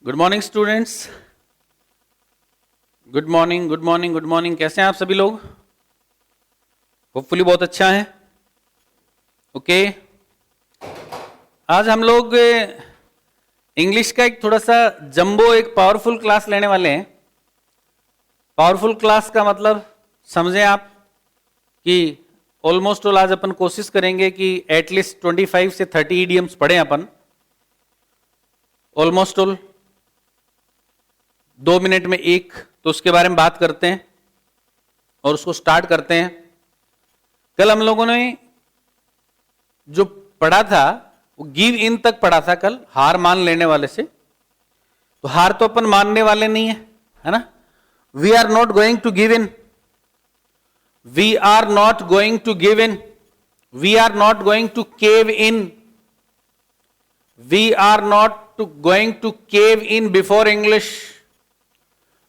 Good morning students. Good morning good morning good morning. कैसे हैं आप सभी लोग? होपफुली बहुत अच्छा है। ओके, आज हम लोग इंग्लिश का एक थोड़ा सा जंबो एक पावरफुल क्लास लेने वाले हैं। पावरफुल क्लास का मतलब समझें आप कि ऑलमोस्ट ऑल आज अपन कोशिश करेंगे कि एटलीस्ट 25 से 30 इडियम्स पढ़ें अपन। ऑलमोस्ट ऑल 2 मिनट में एक, तो उसके बारे में बात करते हैं और उसको स्टार्ट करते हैं। कल हम लोगों ने जो पढ़ा था वो गिव इन तक पढ़ा था कल, हार मान लेने वाले से। तो हार तो अपन मानने वाले नहीं है ना। We are not going to give in, we are not going to give in, we are not going to cave in, we are not going to cave in before English,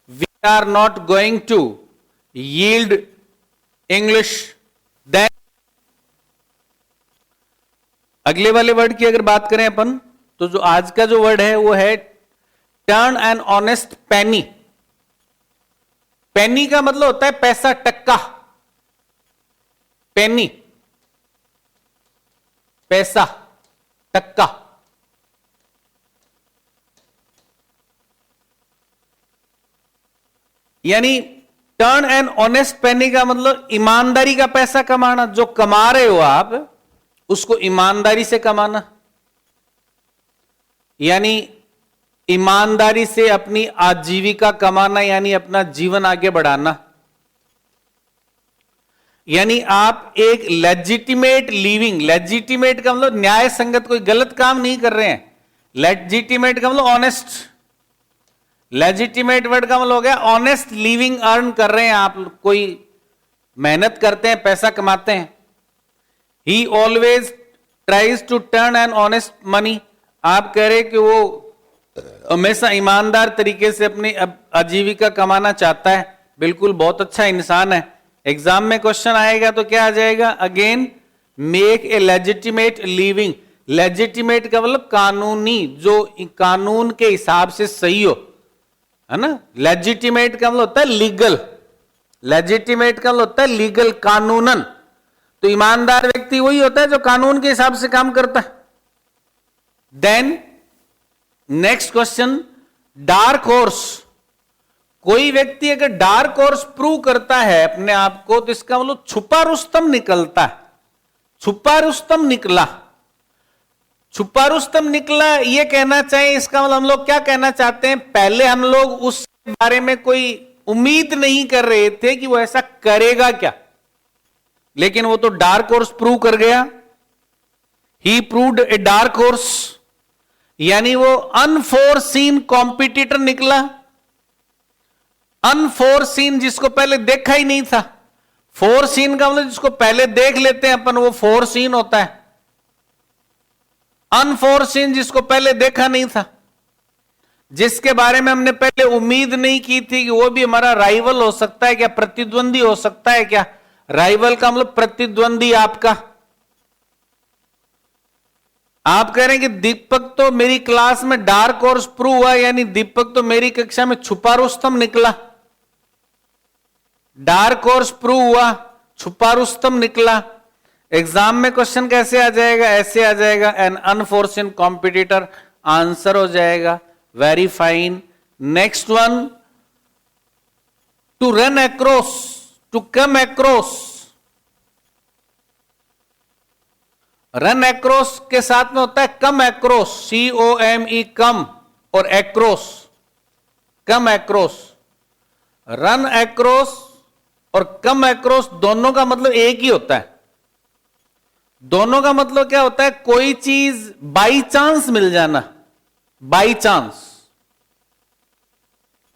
we are not going to yield English. Then अगले वाले word की अगर बात करें अपन, तो जो आज का जो वर्ड है वो है टर्न एन ऑनेस्ट पेनी। पेनी का मतलब होता है पैसा, टक्का। पेनी पैसा, टक्का। यानी टर्न एन ऑनेस्ट पेनी का मतलब ईमानदारी का पैसा कमाना। जो कमा रहे हो आप उसको ईमानदारी से कमाना, यानी ईमानदारी से अपनी आजीविका कमाना, यानी अपना जीवन आगे बढ़ाना। यानी आप एक लेजिटिमेट लिविंग, लेजिटिमेट का मतलब न्याय संगत, कोई गलत काम नहीं कर रहे हैं। लेजिटिमेट का मतलब ऑनेस्ट। लेजिटिमेट वर्ड का मतलब हो गया ऑनेस्ट लिविंग अर्न कर रहे हैं आप, कोई मेहनत करते हैं, पैसा कमाते हैं। He always tries to turn an honest money. आप कह रहे कि वो हमेशा ईमानदार तरीके से अपनी आजीविका कमाना चाहता है। बिल्कुल, बहुत अच्छा इंसान है। एग्जाम में क्वेश्चन आएगा तो क्या आ जाएगा? Again make a legitimate living. Legitimate का मतलब कानूनी, जो कानून के हिसाब से सही हो, है ना। लेजिटिमेट का मतलब होता है लीगल। लेजिटिमेट का मतलब होता है लीगल, कानूनन। तो ईमानदार व्यक्ति वही होता है जो कानून के हिसाब से काम करता है। Then next question, dark horse. कोई व्यक्ति अगर डार्क हॉर्स प्रूव करता है अपने आप को, तो इसका मतलब छुपा रुस्तम निकलता है। छुपा रुस्तम निकला, छुपा रुस्तम निकला, ये कहना चाहिए। इसका मतलब हम लोग क्या कहना चाहते हैं? पहले हम लोग उसके बारे में कोई उम्मीद नहीं कर रहे थे कि वो ऐसा करेगा क्या, लेकिन वो तो डार्क हॉर्स प्रूव कर गया। He proved a dark horse, यानी वो अनफोरसीन कॉम्पिटिटर निकला। अनफोरसीन, जिसको पहले देखा ही नहीं था। फोरसीन का मतलब जिसको पहले देख लेते हैं अपन, वो फोरसीन होता है। अनफोरसीन जिसको पहले देखा नहीं था, जिसके बारे में हमने पहले उम्मीद नहीं की थी कि वो भी हमारा राइवल हो सकता है क्या, प्रतिद्वंदी हो सकता है क्या। राइवल का मतलब प्रतिद्वंदी आपका। आप कह रहे हैं कि दीपक तो मेरी क्लास में डार्क हॉर्स प्रूव हुआ, यानी दीपक तो मेरी कक्षा में छुपा रुस्तम निकला। डार्क हॉर्स प्रूव हुआ, छुपा रुस्तम निकला। एग्जाम में क्वेश्चन कैसे आ जाएगा? ऐसे आ जाएगा, एन अनफोर्सिन कॉम्पिटिटर। आंसर हो जाएगा very fine. Next one, to run across, to come across. Run across के साथ में होता है कम अक्रॉस, COME, कम, और अक्रॉस, कम अक्रॉस। रन अक्रॉस और कम अक्रॉस दोनों का मतलब एक ही होता है। दोनों का मतलब क्या होता है? कोई चीज बाई चांस मिल जाना, बाई चांस,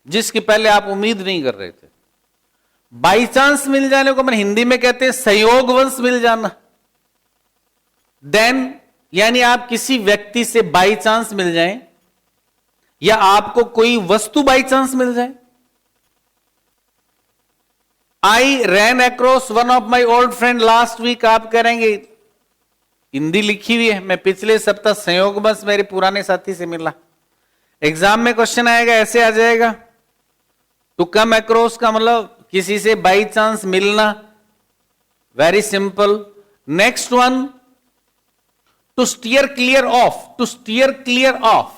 जिसकी पहले आप उम्मीद नहीं कर रहे थे। बाई चांस मिल जाने को हम हिंदी में कहते हैं संयोगवश मिल जाना। देन यानी आप किसी व्यक्ति से बाई चांस मिल जाए, या आपको कोई वस्तु बाई चांस मिल जाए। I ran across one of my old friend last week. आप करेंगे, हिंदी लिखी हुई है, मैं पिछले सप्ताह संयोगवश मेरे पुराने साथी से मिला। एग्जाम में क्वेश्चन आएगा ऐसे आ जाएगा, टू कम अक्रॉस का मतलब किसी से बाई चांस मिलना, very simple. Next one, to steer clear off, to steer clear off.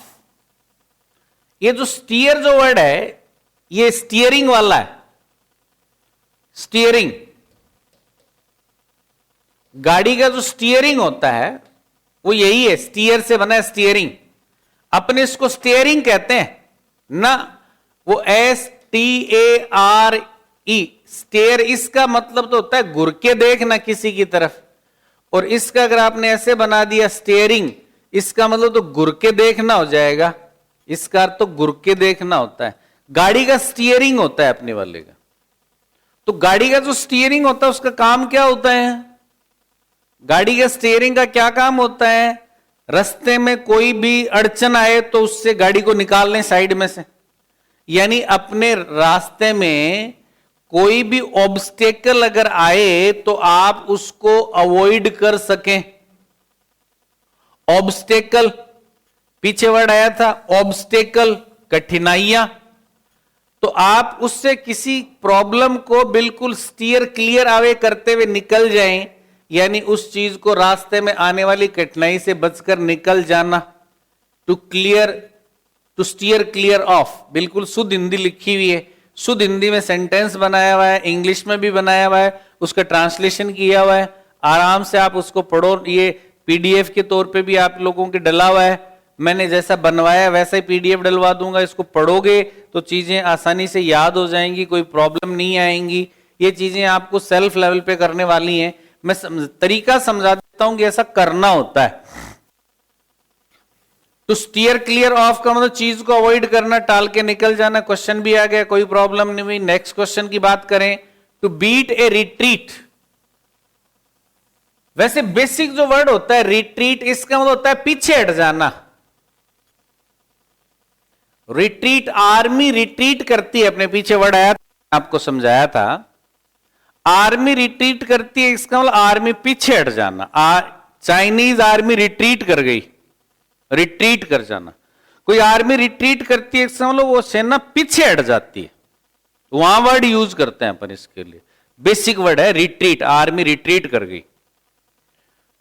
ये जो स्टीयर जो वर्ड है ये स्टीयरिंग वाला है, स्टीयरिंग। गाड़ी का जो स्टीयरिंग होता है वो यही है, स्टीयर से बना है स्टीयरिंग। अपने इसको स्टीयरिंग कहते हैं ना, वो STARE, स्टेयर। इसका मतलब तो होता है घुर के देखना किसी की तरफ, और इसका अगर आपने ऐसे बना दिया स्टीयरिंग, इसका मतलब तो घुर के देखना हो जाएगा। इसका अर्थ तो घुर के देखना होता है। गाड़ी का स्टीयरिंग होता है अपने वाले का। तो गाड़ी का जो स्टीयरिंग होता है उसका काम क्या होता है? गाड़ी का स्टीयरिंग का क्या काम होता है? रास्ते में कोई भी अड़चन आए तो उससे गाड़ी को निकाल लें साइड में से, यानी अपने रास्ते में कोई भी ऑब्स्टेकल अगर आए तो आप उसको अवॉइड कर सकें। ऑब्स्टेकल, पीछे वर्ड आया था ऑब्स्टेकल, कठिनाइयां। तो आप उससे किसी प्रॉब्लम को बिल्कुल स्टीयर क्लियर अवे करते हुए निकल जाएं, यानी उस चीज को रास्ते में आने वाली कठिनाई से बचकर निकल जाना। To clear, to steer clear off, बिल्कुल शुद्ध हिंदी लिखी हुई है, शुद्ध हिंदी में सेंटेंस बनाया हुआ है, इंग्लिश में भी बनाया हुआ है, उसका ट्रांसलेशन किया हुआ है। आराम से आप उसको पढ़ो। ये पीडीएफ के तौर पे भी आप लोगों के डला हुआ है, मैंने जैसा बनवाया वैसा ही पीडीएफ डलवा दूंगा। इसको पढ़ोगे तो चीजें आसानी से याद हो जाएंगी, कोई प्रॉब्लम नहीं आएंगी। ये चीजें आपको सेल्फ लेवल पे करने वाली हैं। मैं तरीका समझा देता हूं कि ऐसा करना होता है। टू स्टीयर क्लियर ऑफ का मतलब चीज को अवॉइड करना, टाल के निकल जाना। क्वेश्चन भी आ गया, कोई प्रॉब्लम नहीं हुई। नेक्स्ट क्वेश्चन की बात करें, टू बीट ए रिट्रीट। वैसे बेसिक जो वर्ड होता है रिट्रीट, इसका मतलब होता है पीछे हट जाना। रिट्रीट, आर्मी रिट्रीट करती है, अपने पीछे वर्ड आया था, आपको समझाया था। आर्मी रिट्रीट करती है, इसका मतलब आर्मी पीछे हट जाना। चाइनीज आर्मी रिट्रीट कर गई, रिट्रीट कर जाना। कोई आर्मी रिट्रीट करती है, इसका मतलब वो सेना पीछे हट जाती है। वहां वर्ड यूज करते हैं अपन इसके लिए। बेसिक वर्ड है रिट्रीट, आर्मी रिट्रीट कर गई।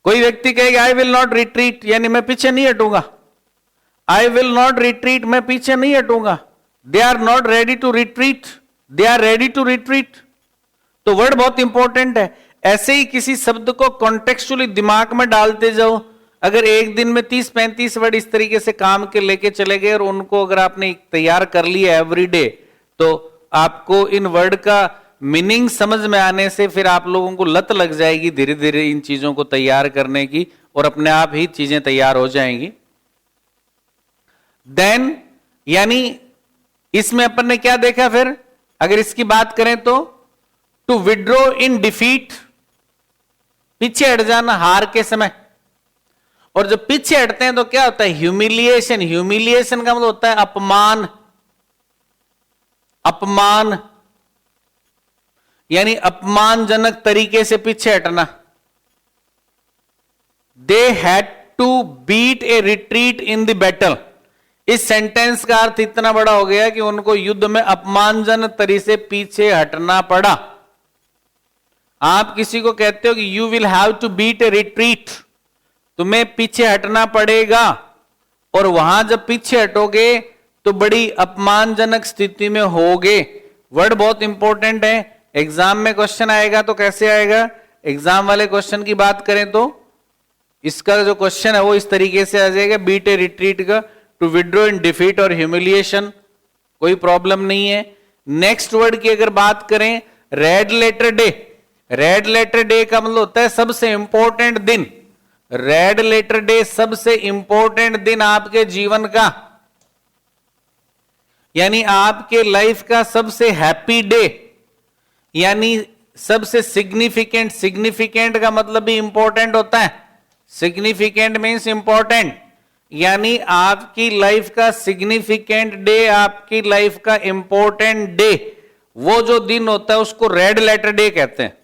कोई व्यक्ति कहेगा आई विल नॉट रिट्रीट, यानी मैं पीछे नहीं हटूंगा। आई विल नॉट रिट्रीट, मैं पीछे नहीं हटूंगा। They are not ready to retreat, they are ready to retreat. तो वर्ड बहुत इंपॉर्टेंट है। ऐसे ही किसी शब्द को कॉन्टेक्चुअली दिमाग में डालते जाओ। अगर एक दिन में 30-35 वर्ड इस तरीके से काम के लेके चले गए और उनको अगर आपने तैयार कर लिया एवरीडे, तो आपको इन वर्ड का मीनिंग समझ में आने से फिर आप लोगों को लत लग जाएगी धीरे धीरे इन चीजों को तैयार करने की, और अपने आप ही चीजें तैयार हो जाएंगी। देन, यानी इसमें अपन ने क्या देखा फिर, अगर इसकी बात करें तो टू विड्रॉ इन डिफीट, पीछे हट जाना हार के समय। और जब पीछे हटते हैं तो क्या होता है, ह्यूमिलिएशन। ह्यूमिलिएशन का मतलब होता है अपमान, अपमान, यानी अपमानजनक तरीके से पीछे हटना। They had to beat a retreat in the battle. इस सेंटेंस का अर्थ इतना बड़ा हो गया कि उनको युद्ध में अपमानजनक तरीके से पीछे हटना पड़ा। आप किसी को कहते हो कि you will have to beat a retreat, तुम्हें पीछे हटना पड़ेगा, और वहां जब पीछे हटोगे तो बड़ी अपमानजनक स्थिति में होगे। वर्ड बहुत इंपॉर्टेंट है। एग्जाम में क्वेश्चन आएगा तो कैसे आएगा, एग्जाम वाले क्वेश्चन की बात करें तो इसका जो क्वेश्चन है वो इस तरीके से आ जाएगा, बीट ए रिट्रीट का, टू विड्रॉ इन डिफीट और ह्यूमिलिएशन, कोई प्रॉब्लम नहीं है। नेक्स्ट वर्ड की अगर बात करें, red letter day. Red letter day का मतलब होता है सबसे इंपॉर्टेंट दिन। रेड लेटर डे सबसे इंपॉर्टेंट दिन आपके जीवन का, यानी आपके लाइफ का सबसे हैप्पी डे, यानी सबसे सिग्निफिकेंट। सिग्निफिकेंट का मतलब भी इंपॉर्टेंट होता है। सिग्निफिकेंट मीन्स इंपॉर्टेंट, यानी आपकी लाइफ का सिग्निफिकेंट डे, आपकी लाइफ का इंपॉर्टेंट डे, वो जो दिन होता है उसको रेड लेटर डे कहते हैं।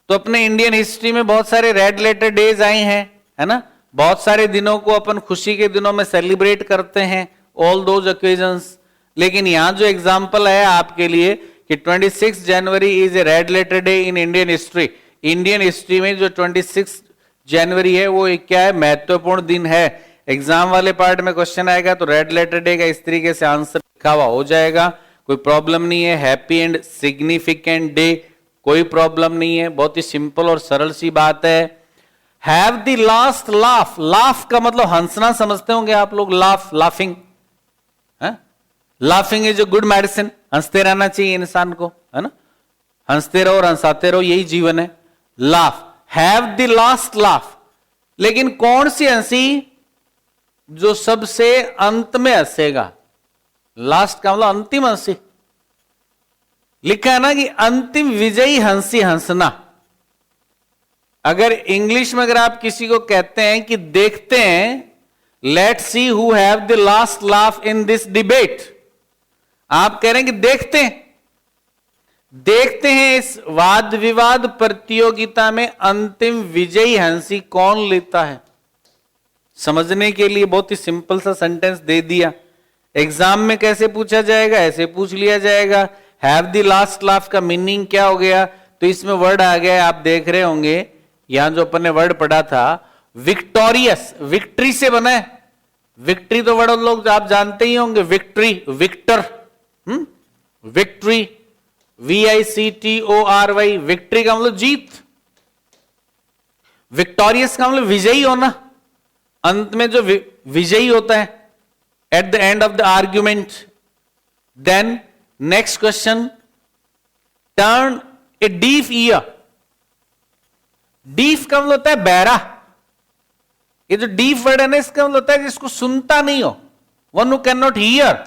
तो अपने इंडियन हिस्ट्री में बहुत सारे रेड लेटर डेज आए हैं, है ना। बहुत सारे दिनों को अपन खुशी के दिनों में सेलिब्रेट करते हैं ऑल दोज ओकेजन्स। लेकिन यहां जो एग्जाम्पल है आपके लिए कि 26 January is a red letter day in Indian history. Indian history में जो 26 जनवरी है वो एक क्या है, महत्वपूर्ण दिन है। एग्जाम वाले पार्ट में क्वेश्चन आएगा तो रेड लेटर डे का इस तरीके से आंसर लिखा हुआ हो जाएगा, कोई प्रॉब्लम नहीं है। हैप्पी एंड सिग्निफिकेंट डे, कोई प्रॉब्लम नहीं है, बहुत ही सिंपल और सरल सी बात है। Have the last laugh, laugh का मतलब हंसना समझते होंगे आप लोग, laugh, laughing. Laughing is a good medicine, हंसते रहना चाहिए इंसान को, है ना, हंसते रहो और हंसाते रहो, यही जीवन है। Laugh, have the last laugh. लेकिन कौन सी हंसी, जो सबसे अंत में हंसेगा। लास्ट का मतलब अंतिम हंसी, लिखा है ना कि अंतिम विजयी हंसी हंसना। अगर इंग्लिश में अगर आप किसी को कहते हैं कि देखते हैं, let's see who have the last laugh in this debate, आप कह रहे हैं कि देखते हैं इस वाद विवाद प्रतियोगिता में अंतिम विजयी हंसी कौन लेता है। समझने के लिए बहुत ही सिंपल सा सेंटेंस दे दिया। एग्जाम में कैसे पूछा जाएगा, ऐसे पूछ लिया जाएगा। हैव द लास्ट लाफ का मीनिंग क्या हो गया, तो इसमें वर्ड आ गया, आप देख रहे होंगे यहां जो अपन ने वर्ड पढ़ा था विक्टोरियस, विक्ट्री से बना है। विक्ट्री तो वर्ड लोग आप जानते ही होंगे, victory, victor, victory, VICTORY, victory का मतलब जीत, विक्टोरियस का मतलब विजयी होना, अंत में जो विजयी होता है, at the end of the argument. Then next question, turn a deaf ear. Deaf का मतलब होता है बहरा। ये जो डीफ वर्ड है ना, इसका मतलब होता है जिसको सुनता नहीं हो, one who can not hear,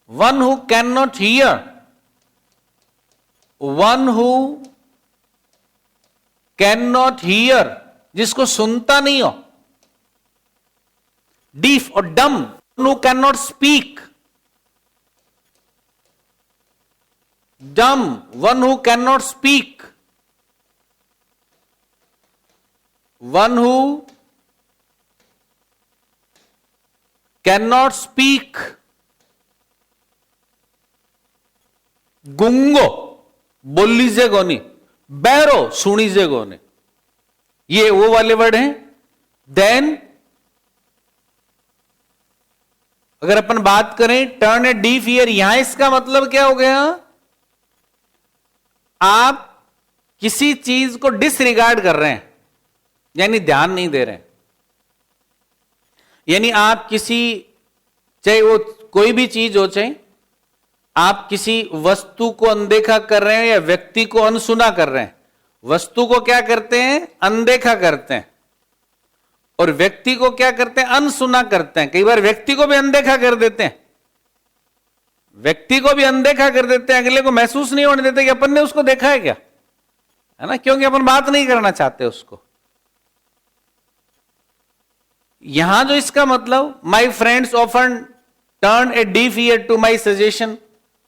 one who can not hear, one who can not hear, जिसको सुनता नहीं हो। डीफ और dumb, one who can not speak. Dumb, one who can not speak, one who can not speak. गुंगो, बोली से गोनी, बैरो, सुनी से गोने, ये वो वाले वर्ड हैं। देन अगर अपन बात करें टर्न ए डीफ ईयर, यहां इसका मतलब क्या हो गया, आप किसी चीज को डिसरिगार्ड कर रहे हैं, यानी ध्यान नहीं दे रहे हैं। यानी आप किसी, चाहे वो कोई भी चीज हो, चाहे आप किसी वस्तु को अनदेखा कर रहे हैं या व्यक्ति को अनसुना कर रहे हैं। वस्तु को क्या करते हैं, अनदेखा करते हैं, और व्यक्ति को क्या करते हैं, अनसुना करते हैं। कई बार व्यक्ति को भी अनदेखा कर देते हैं, व्यक्ति को भी अनदेखा कर देते हैं, अगले को महसूस नहीं होने देते कि अपन ने उसको देखा है क्या, है ना, क्योंकि अपन बात नहीं करना चाहते उसको। यहां जो इसका मतलब, my friends often turn a deaf ear to my suggestion,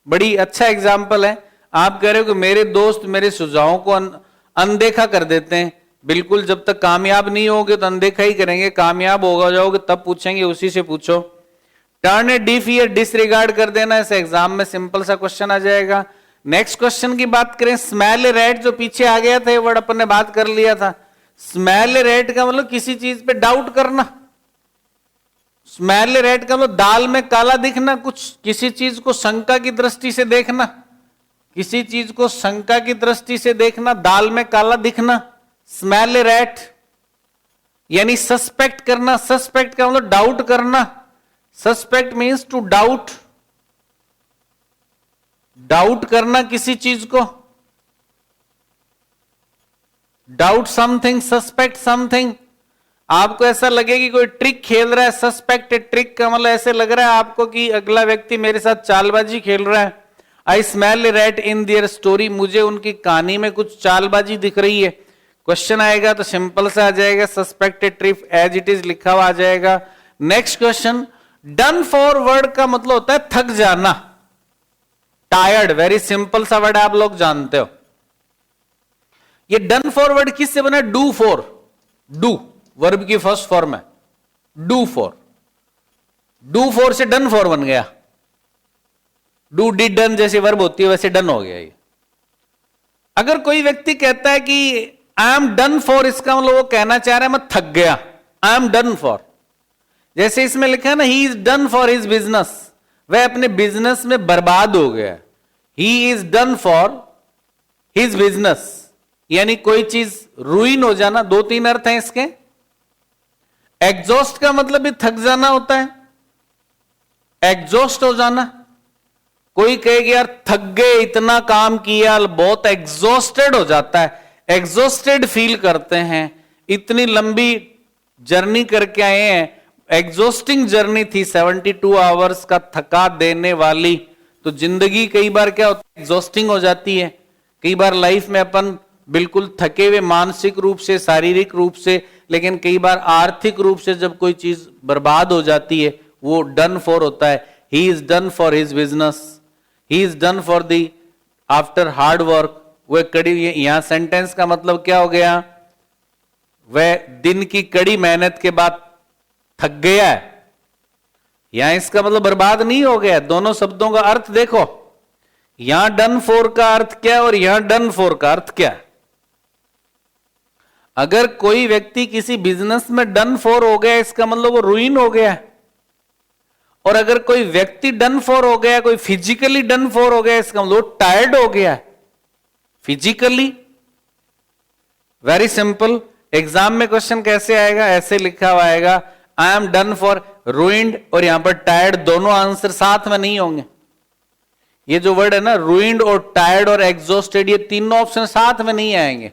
बड़ी अच्छा एग्जाम्पल है। आप कह रहे हो कि मेरे दोस्त मेरे सुझावों को अनदेखा कर देते हैं। बिल्कुल, जब तक कामयाब नहीं होगे तो अनदेखा ही करेंगे, कामयाब हो जाओगे तब पूछेंगे, उसी से पूछो। Turn a deaf year, disregard कर देना, ऐसे एग्जाम में सिंपल सा क्वेश्चन आ जाएगा। नेक्स्ट क्वेश्चन की बात करें, स्मेल ए रैट, जो पीछे आ गया था, ये वर्ड अपन ने बात कर लिया था। स्मेल ए रैट का मतलब किसी चीज पे डाउट करना। स्मेल ए रैट का मतलब दाल में काला दिखना, कुछ किसी चीज को शंका की दृष्टि से देखना, किसी चीज को शंका की दृष्टि से देखना, दाल में काला दिखना, स्मेल ए रैट। यानी सस्पेक्ट करना, सस्पेक्ट का मतलब डाउट करना। Suspect means to doubt, doubt करना किसी चीज को, डाउट समथिंग, सस्पेक्ट समथिंग। आपको ऐसा लगे कि कोई ट्रिक खेल रहा है, सस्पेक्ट ट्रिक का मतलब ऐसे लग रहा है आपको कि अगला व्यक्ति मेरे साथ चालबाजी खेल रहा है। I smell a rat in their story, मुझे उनकी कहानी में कुछ चालबाजी दिख रही है। क्वेश्चन आएगा तो सिंपल सा आ जाएगा, suspect trick as it is लिखा हुआ आ जाएगा। Next question, done for word का मतलब होता है थक जाना, टायर्ड, वेरी सिंपल सा वर्ड आप लोग जानते हो। ये डन फॉर वर्ड किससे बना, डू फॉर, डू वर्ब की फर्स्ट फॉर्म है, डू फॉर। डू फॉर से डन फॉर बन गया, डू डिड डन जैसे वर्ब होती है वैसे डन हो गया ये। अगर कोई व्यक्ति कहता है कि आई एम डन फॉर, इसका मतलब वो कहना चाह रहा है मैं थक गया, आई एम डन फॉर। जैसे इसमें लिखा है ना, he is done for his business, वह अपने बिजनेस में बर्बाद हो गया। He is done for his business, यानी कोई चीज रुइन हो जाना। दो तीन अर्थ हैं इसके। एग्जॉस्ट का मतलब भी थक जाना होता है, एग्जॉस्ट हो जाना। कोई कहेगा यार थक गए, इतना काम किया, बहुत एग्जॉस्टेड हो जाता है, एग्जॉस्टेड फील करते हैं, इतनी लंबी जर्नी करके आए हैं, एग्जॉस्टिंग जर्नी थी, 72 आवर्स का थका देने वाली। तो जिंदगी कई बार क्या होता है, एग्जॉस्टिंग हो जाती है। कई बार लाइफ में अपन बिल्कुल थके हुए, मानसिक रूप से, शारीरिक रूप से, लेकिन कई बार आर्थिक रूप से जब कोई चीज बर्बाद हो जाती है वो डन फॉर होता है। He is done for his business, he is done for the after hard work. वह कड़ी, यहां सेंटेंस का मतलब क्या हो गया, वह दिन की कड़ी मेहनत के बाद थक गया है। यहां इसका मतलब बर्बाद नहीं हो गया। दोनों शब्दों का अर्थ देखो, यहां डन फॉर का अर्थ क्या है और यहां डन फॉर का अर्थ क्या है। अगर कोई व्यक्ति किसी बिजनेस में डन फॉर हो गया, इसका मतलब वो रुइन हो गया। और अगर कोई व्यक्ति डन फॉर हो गया, कोई फिजिकली डन फॉर हो गया, इसका मतलब टायर्ड हो गया फिजिकली। Very simple. एग्जाम में क्वेश्चन कैसे आएगा, ऐसे लिखा हुआ आएगा, I am done for ruined, और यहां पर टायर्ड, दोनों आंसर साथ में नहीं होंगे। ये जो वर्ड है ना, रुइंड और टायर्ड और एग्जॉस्टेड, ये तीनों ऑप्शन साथ में नहीं आएंगे।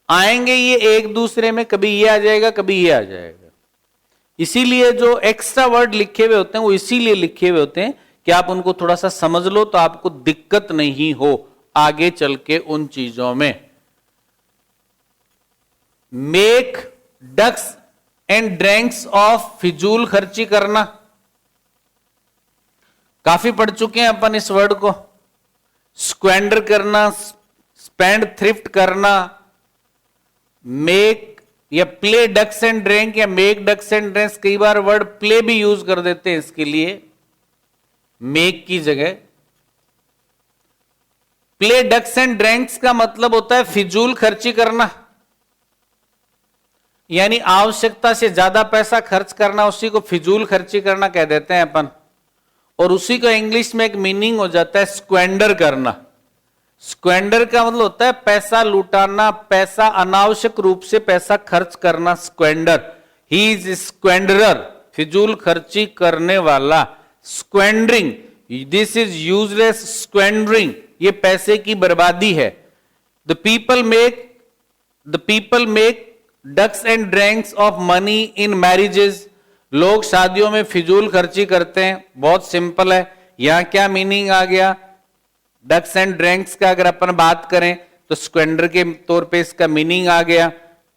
आएंगे ये एक दूसरे में, कभी ये आ जाएगा, कभी ये आ जाएगा। इसीलिए जो एक्स्ट्रा वर्ड लिखे हुए होते हैं वो इसीलिए लिखे हुए होते हैं कि आप उनको थोड़ा सा समझ लो तो आपको दिक्कत नहीं हो आगे चल के उन चीजों में। Make ducks and drakes of, फिजूल खर्ची करना, काफी पढ़ चुके हैं अपन इस वर्ड को। स्क्वेंडर करना, स्पेंड, थ्रिफ्ट करना। मेक या प्ले डक्स एंड ड्रैंक या मेक डक्स एंड ड्रैंक्स, कई बार वर्ड प्ले भी यूज कर देते हैं इसके लिए, मेक की जगह। प्ले डक्स एंड ड्रैंक्स का मतलब होता है फिजूल खर्ची करना, यानी आवश्यकता से ज्यादा पैसा खर्च करना, उसी को फिजूल खर्ची करना कह देते हैं अपन। और उसी का इंग्लिश में एक मीनिंग हो जाता है स्क्वेंडर करना। स्क्वेंडर का मतलब होता है पैसा लुटाना, पैसा अनावश्यक रूप से पैसा खर्च करना, स्क्वेंडर। ही इज स्क्वेंडरर, फिजूल खर्ची करने वाला। Squandering, this is useless squandering, ये पैसे की बर्बादी है। The people make ducks and drakes of money in marriages, लोग शादियों में फिजूल खर्ची करते हैं। बहुत सिंपल है। यहां क्या मीनिंग आ गया, डक्स एंड ड्रैंक्स का अगर अपन बात करें तो स्क्वेंडर के तौर पे इसका मीनिंग आ गया।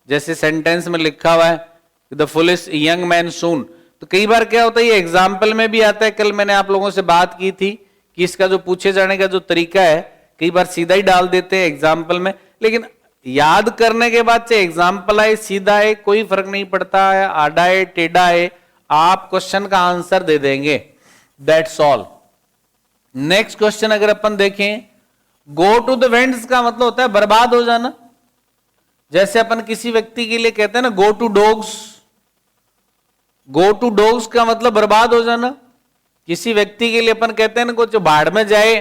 जैसे सेंटेंस में लिखा हुआ है द फुलिश यंग मैन सून, तो कई बार क्या होता है ये एग्जाम्पल में भी आता है। कल मैंने आप लोगों से बात की थी कि इसका जो पूछे जाने का जो तरीका है, कई बार सीधा ही डाल देते हैं एग्जाम्पल में, लेकिन याद करने के बाद से एग्जाम्पल आए सीधा है कोई फर्क नहीं पड़ता है, आड़ा है टेढ़ा है, आप क्वेश्चन का आंसर दे देंगे, दैट्स ऑल। नेक्स्ट क्वेश्चन अगर अपन देखें, गो टू द वेंड्स का मतलब होता है बर्बाद हो जाना। जैसे अपन किसी व्यक्ति के लिए कहते हैं ना go to dogs, go to dogs का मतलब बर्बाद हो जाना। किसी व्यक्ति के लिए अपन कहते हैं ना कुछ भाड़ में जाए,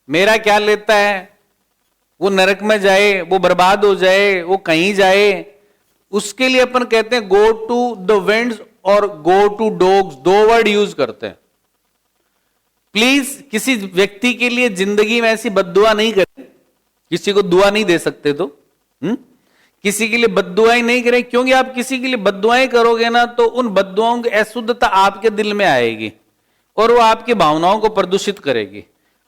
मेरा क्या लेता है, वो नरक में जाए, वो बर्बाद हो जाए, वो कहीं जाए, उसके लिए अपन कहते हैं गो टू द वेंड्स और गो टू डॉग्स, दो वर्ड यूज करते हैं। प्लीज किसी व्यक्ति के लिए जिंदगी में ऐसी बद्दुआ नहीं करें, किसी को दुआ नहीं दे सकते तो किसी के लिए बद्दुआएं नहीं करें, क्योंकि आप किसी के लिए बद्दुआएं करोगे ना तो उन बद्दुआओं की अशुद्धता आपके दिल में आएगी और वो आपकी भावनाओं को प्रदूषित करेगी।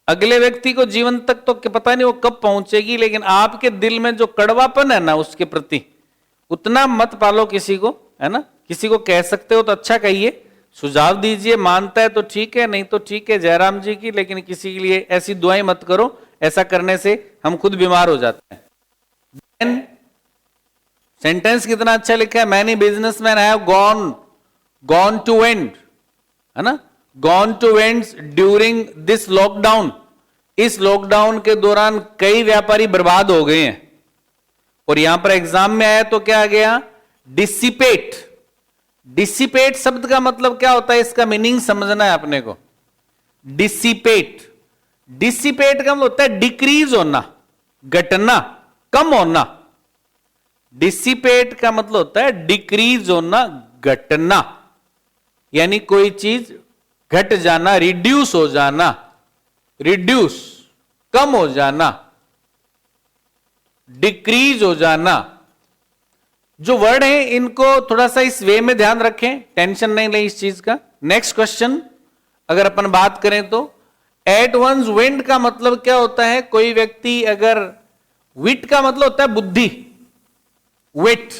अगले व्यक्ति को जीवन तक तो पता नहीं वो कब पहुंचेगी, लेकिन आपके दिल में जो कड़वापन है ना उसके प्रति, उतना मत पालो किसी को, है ना। किसी को कह सकते हो तो अच्छा कहिए, सुझाव दीजिए, मानता है तो ठीक है, नहीं तो ठीक है जयराम जी की, लेकिन किसी के लिए ऐसी दुआएं मत करो, ऐसा करने से हम खुद बीमार हो जाते हैं। Then, सेंटेंस कितना अच्छा लिखा है, many businessman have gone to end, है ना, gone to vents during this lockdown, इस लॉकडाउन के दौरान कई व्यापारी बर्बाद हो गए हैं। और यहां पर एग्जाम में आया तो क्या आ गया, डिसिपेट। डिसिपेट शब्द का मतलब क्या होता है, इसका मीनिंग समझना है अपने को। डिसिपेट, डिसिपेट का मतलब होता है डिक्रीज होना, घटना, कम होना। डिसिपेट का मतलब होता है डिक्रीज होना, घटना, यानी कोई चीज घट जाना, रिड्यूस हो जाना, रिड्यूस कम हो जाना, डिक्रीज हो जाना। जो वर्ड है इनको थोड़ा सा इस वे में ध्यान रखें, टेंशन नहीं लें इस चीज का। नेक्स्ट क्वेश्चन अगर अपन बात करें तो एट वंस विंड का मतलब क्या होता है, कोई व्यक्ति अगर, विट का मतलब होता है बुद्धि, विट,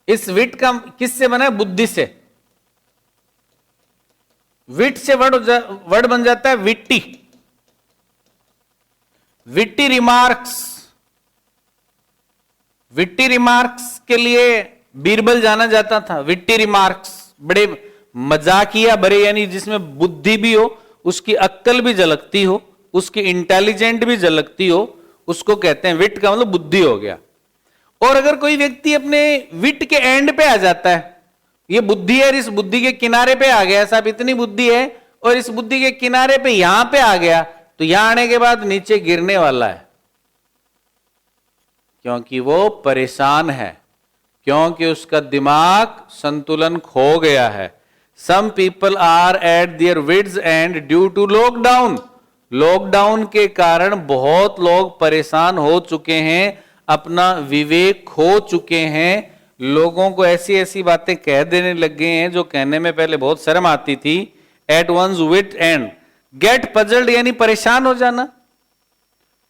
इस विट का किससे बना है, बुद्धि से। विट से वर्ड बन जाता है विट्टी, विट्टी रिमार्क्स। विट्टी रिमार्क्स के लिए बीरबल जाना जाता था। विट्टी रिमार्क्स बड़े मजाकिया भरे, यानी जिसमें बुद्धि भी हो, उसकी अक्ल भी झलकती हो, उसकी इंटेलिजेंट भी झलकती हो, उसको कहते हैं विट का मतलब बुद्धि हो गया। और अगर कोई व्यक्ति अपने विट के एंड पे आ जाता है, ये बुद्धि है और इस बुद्धि के किनारे पे आ गया, साहब इतनी बुद्धि है और इस बुद्धि के किनारे पे यहां पे आ गया, तो यहां आने के बाद नीचे गिरने वाला है, क्योंकि वो परेशान है, क्योंकि उसका दिमाग संतुलन खो गया है। Some people are at their wits end due to lockdown. Lockdown के कारण बहुत लोग परेशान हो चुके हैं, अपना विवेक खो चुके हैं, लोगों को ऐसी ऐसी बातें कह देने लग गए हैं जो कहने में पहले बहुत शर्म आती थी। At once wit and get puzzled, यानी परेशान हो जाना।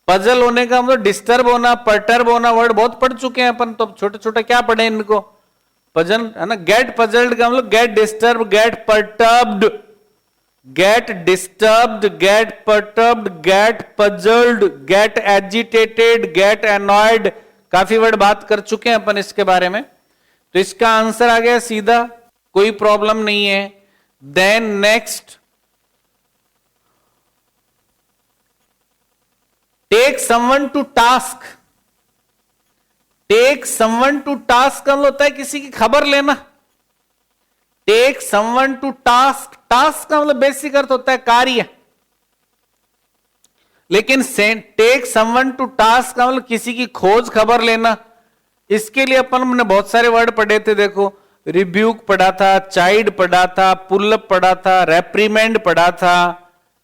पजल होने का मतलब डिस्टर्ब होना, परटर्ब होना, वर्ड बहुत पढ़ चुके हैं अपन, तो छोटे छोटे क्या पढ़े इनको, पजल है ना। गेट पजल्ड का मतलब get disturb, get perturbed, get disturbed, get perturbed, get puzzled, get agitated, get annoyed. काफी वर्ड बात कर चुके हैं अपन इसके बारे में, तो इसका आंसर आ गया सीधा, कोई प्रॉब्लम नहीं है। Then next, take someone to task. Take someone to task का मतलब होता है किसी की खबर लेना। Take someone to task, task का मतलब बेसिक अर्थ होता है कार्य, लेकिन टेक समवन टू टास्क का मतलब किसी की खोज खबर लेना। इसके लिए अपन ने बहुत सारे वर्ड पढ़े थे, देखो रिब्यूक पढ़ा था, चाइड पढ़ा था, पुलअप पढ़ा था, रेप्रीमेंड पढ़ा था,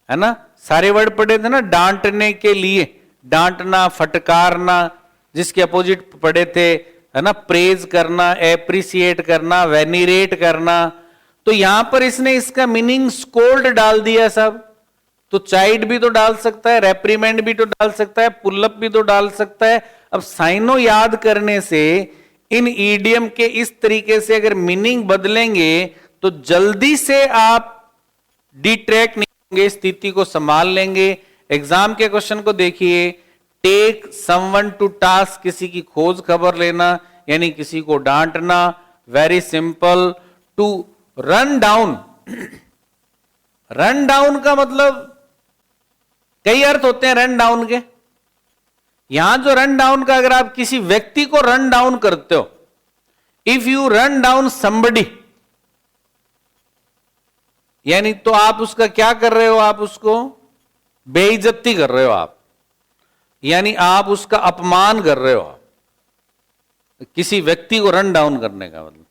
है ना, सारे वर्ड पढ़े थे ना। डांटने के लिए, डांटना, फटकारना, जिसके अपोजिट पढ़े थे, है ना, प्रेज करना, एप्रिसिएट करना, वेनिरेट करना। तो यहां पर इसने इसका मीनिंग स्कोल्ड डाल दिया सब, तो चाइड भी तो डाल सकता है, रेप्रीमेंड भी तो डाल सकता है, पुलअप भी तो डाल सकता है। अब साइनो याद करने से इन ईडियम के इस तरीके से अगर मीनिंग बदलेंगे तो जल्दी से आप डिट्रैक्ट नहीं होंगे, स्थिति को संभाल लेंगे। एग्जाम के क्वेश्चन को देखिए, टेक समवन टू टास्क, किसी की खोज खबर लेना, यानी किसी को डांटना। Very simple. To run down, run down का मतलब कई अर्थ होते हैं रन डाउन के। यहां जो रन डाउन का, अगर आप किसी व्यक्ति को रन डाउन करते हो, if you run down somebody, यानी तो आप उसका क्या कर रहे हो, आप उसको बेइज्जती कर रहे हो, आप यानी आप उसका अपमान कर रहे हो, किसी व्यक्ति को रन डाउन करने का मतलब।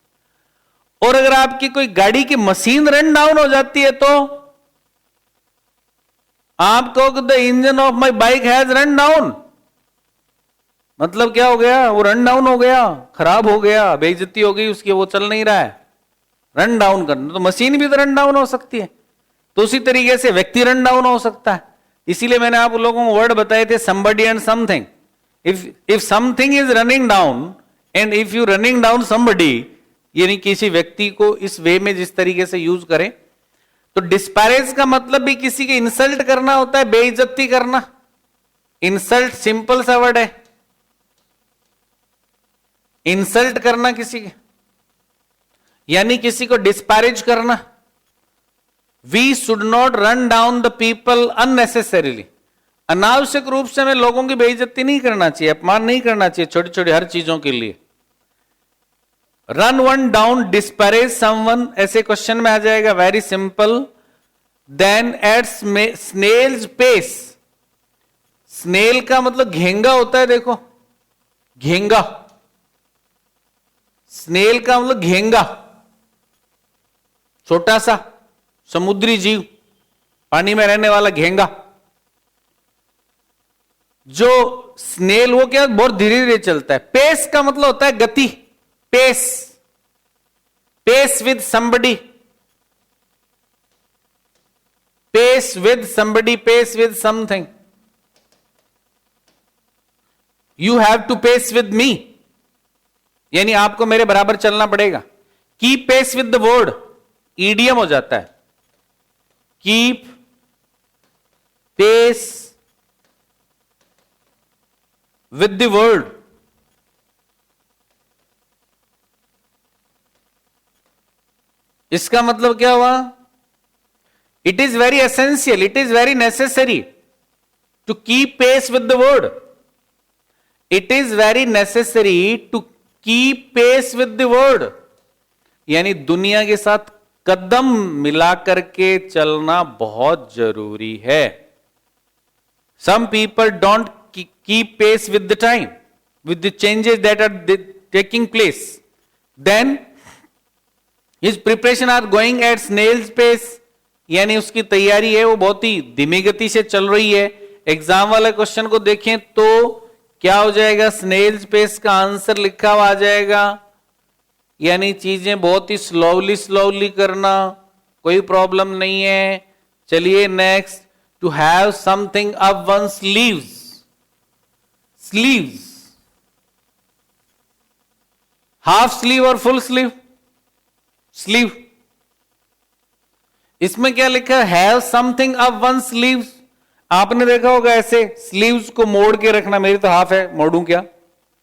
और अगर आपकी कोई गाड़ी की मशीन रन डाउन हो जाती है तो आप कहोगे the engine of my bike has run down, मतलब क्या हो गया, वो रन डाउन हो गया, खराब हो गया, बेइज्जती हो गई उसकी, वो चल नहीं रहा है। रन डाउन करना, तो मशीन भी तो रन डाउन हो सकती है, तो उसी तरीके से व्यक्ति रन डाउन हो सकता है। इसीलिए मैंने आप लोगों को वर्ड बताए थे somebody and something। if something is running down and if you running down somebody, यानी किसी व्यक्ति को इस वे में जिस तरीके से यूज करें, तो डिस्पैरेज का मतलब भी किसी के इंसल्ट करना होता है, बेइज्जती करना। इंसल्ट सिंपल सा वर्ड है, इंसल्ट करना किसी के। यानी किसी को डिस्पैरेज करना। We should not run down the people unnecessarily. अनावश्यक रूप से हमें लोगों की बेइज्जती नहीं करना चाहिए, अपमान नहीं करना चाहिए छोटी छोटी हर चीजों के लिए। Run one down, disparage someone, ऐसे क्वेश्चन में आ जाएगा। Very simple. Then at snail's pace. Snail का मतलब घेंगा होता है, देखो घेंगा। स्नेल का मतलब घेंगा, छोटा सा समुद्री जीव, पानी में रहने वाला घेंगा। जो स्नेल वो क्या बहुत धीरे धीरे चलता है। पेस का मतलब होता है गति, pace, pace with somebody, pace with somebody, pace with something. You have to pace with me, यानी आपको मेरे बराबर चलना पड़ेगा। Keep pace with the word, idiom हो जाता है। Keep pace with the word. इसका मतलब क्या हुआ? It is very essential, it is very necessary to keep pace with the word. It is very necessary to keep pace with the word, यानी दुनिया के साथ कदम मिलाकर के चलना बहुत जरूरी है। Some people don't keep pace with the time, with the changes that are taking place. Then his preparation are going at snail's pace, यानी उसकी तैयारी है वो बहुत ही धीमी गति से चल रही है। एग्जाम वाले क्वेश्चन को देखें तो क्या हो जाएगा? स्नेल्स पेस का आंसर लिखा हुआ आ जाएगा, यानी चीजें बहुत ही स्लोली स्लोली करना, कोई प्रॉब्लम नहीं है। चलिए next, to have something up one sleeves. Sleeves half sleeve और फुल स्लीव? स्लीव। इसमें क्या लिखा है? Have something up one sleeves. आपने देखा होगा ऐसे स्लीव्स को मोड़ के रखना, मेरी तो हाफ है, मोड़ू क्या,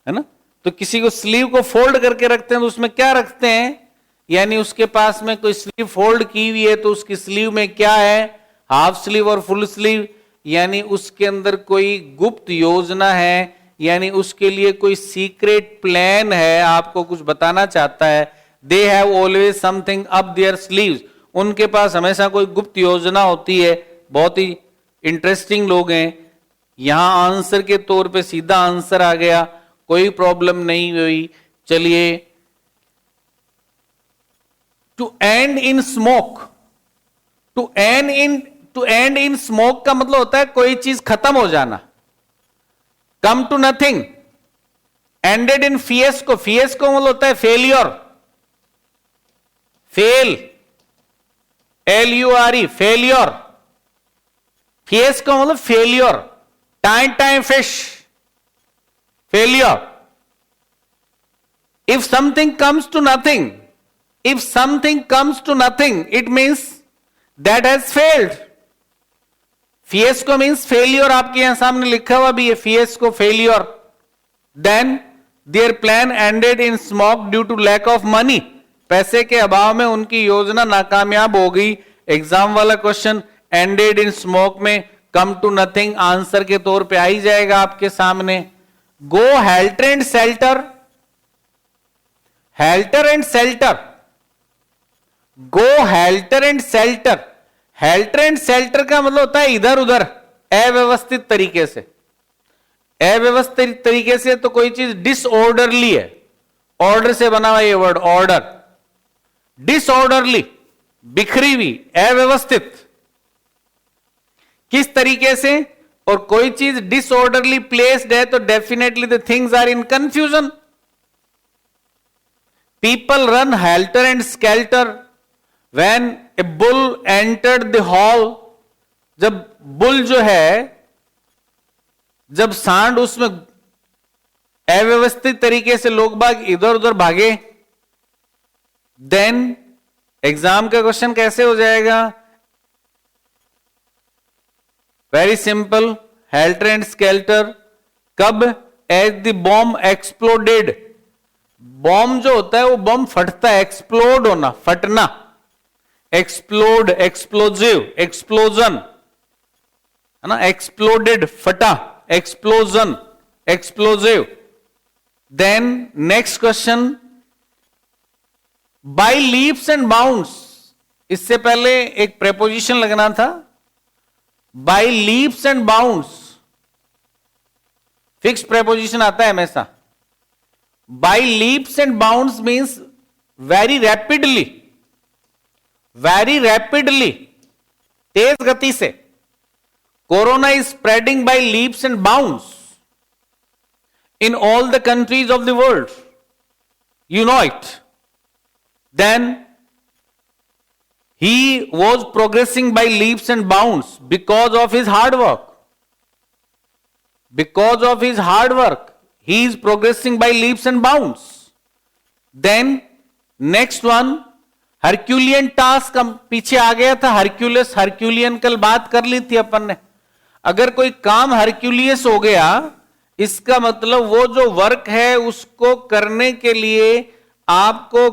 है ना? तो किसी को स्लीव को फोल्ड करके रखते हैं तो उसमें क्या रखते हैं? यानी उसके पास में कोई स्लीव फोल्ड की हुई है तो उसकी स्लीव में क्या है? हाफ स्लीव और फुल स्लीव, यानी उसके अंदर कोई गुप्त योजना है, यानी उसके लिए कोई सीक्रेट प्लान है, आपको कुछ बताना चाहता है। They have always something up their sleeves. उनके पास हमेशा कोई गुप्त योजना होती है। बहुत ही इंटरेस्टिंग लोग हैं। यहां आंसर के तौर पे सीधा आंसर आ गया, कोई प्रॉब्लम नहीं हुई। चलिए, to end in smoke. To end in smoke का मतलब होता है कोई चीज खत्म हो जाना। Come to nothing. Ended in fiasco. Fiasco मतलब होता है failure, fail, LURE, failure. Fiasco मतलब failure. Time fish, failure. If something comes to nothing, if something comes to nothing, it means that has failed. Fiasco means failure, आपके यहां सामने लिखा हुआ भी है fiasco, failure. Then their plan ended in smoke due to lack of money. पैसे के अभाव में उनकी योजना नाकामयाब हो गई। एग्जाम वाला क्वेश्चन ended in smoke में come to nothing आंसर के तौर पे आ ही जाएगा आपके सामने। Go helter and shelter. Helter and shelter. Go helter and shelter. Helter and shelter का मतलब होता है इधर उधर, अव्यवस्थित तरीके से। अव्यवस्थित तरीके से तो कोई चीज डिसऑर्डरली है, ऑर्डर से बना हुआ ये वर्ड, ऑर्डर। डिसऑर्डरली, बिखरी हुई, अव्यवस्थित। किस तरीके से? और कोई चीज डिसऑर्डरली प्लेस्ड है तो definitely the things are in confusion. People run helter and skelter when a bull entered the hall. जब बुल जो है, जब सांड उसमें अव्यवस्थित तरीके से लोग बाग इधर उधर भागे, देन एग्जाम का क्वेश्चन कैसे हो जाएगा? Very simple, helter and skelter. कब? As the bomb exploded, bomb जो होता है वो बॉम्ब फटता है, एक्सप्लोड होना, फटना, एक्सप्लोड, एक्सप्लोजिव, एक्सप्लोजन, है ना, एक्सप्लोडेड, फटा, explosion, explosive. Then next question, by leaps and bounds, इससे पहले एक प्रेपोजिशन लगना था, by leaps and bounds, fix preposition आता है हमेशा। By leaps and bounds means very rapidly, very rapidly, तेज गति से। Corona is spreading by leaps and bounds in all the countries of the world, you know it. Then he was progressing by leaps and bounds because of his hard work. Because of his hard work, he is progressing by leaps and bounds. Then next one, Herculean task, हम पीछे आ गया था, हरक्यूलियस, Herculean कल बात कर ली थी अपन ने। अगर कोई काम हरक्यूलियस हो गया, इसका मतलब वो जो वर्क है उसको करने के लिए आपको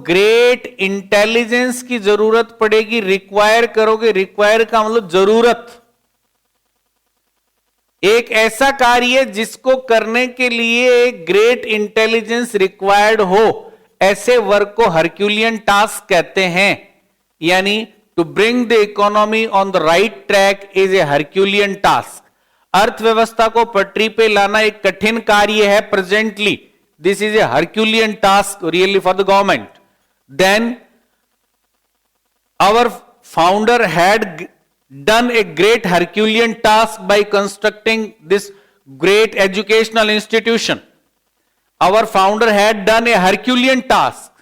ग्रेट इंटेलिजेंस की जरूरत पड़ेगी, रिक्वायर करोगे। रिक्वायर का मतलब जरूरत, एक ऐसा कार्य जिसको करने के लिए ग्रेट इंटेलिजेंस रिक्वायर्ड हो, ऐसे वर्क को हरक्यूलियन टास्क कहते हैं। यानी to bring the economy on the right track is a herculean task. अर्थव्यवस्था को पटरी पे लाना एक कठिन कार्य है presently. This is a Herculean task really for the government. Then our founder had done a great Herculean task by constructing this great educational institution. Our founder had done a Herculean task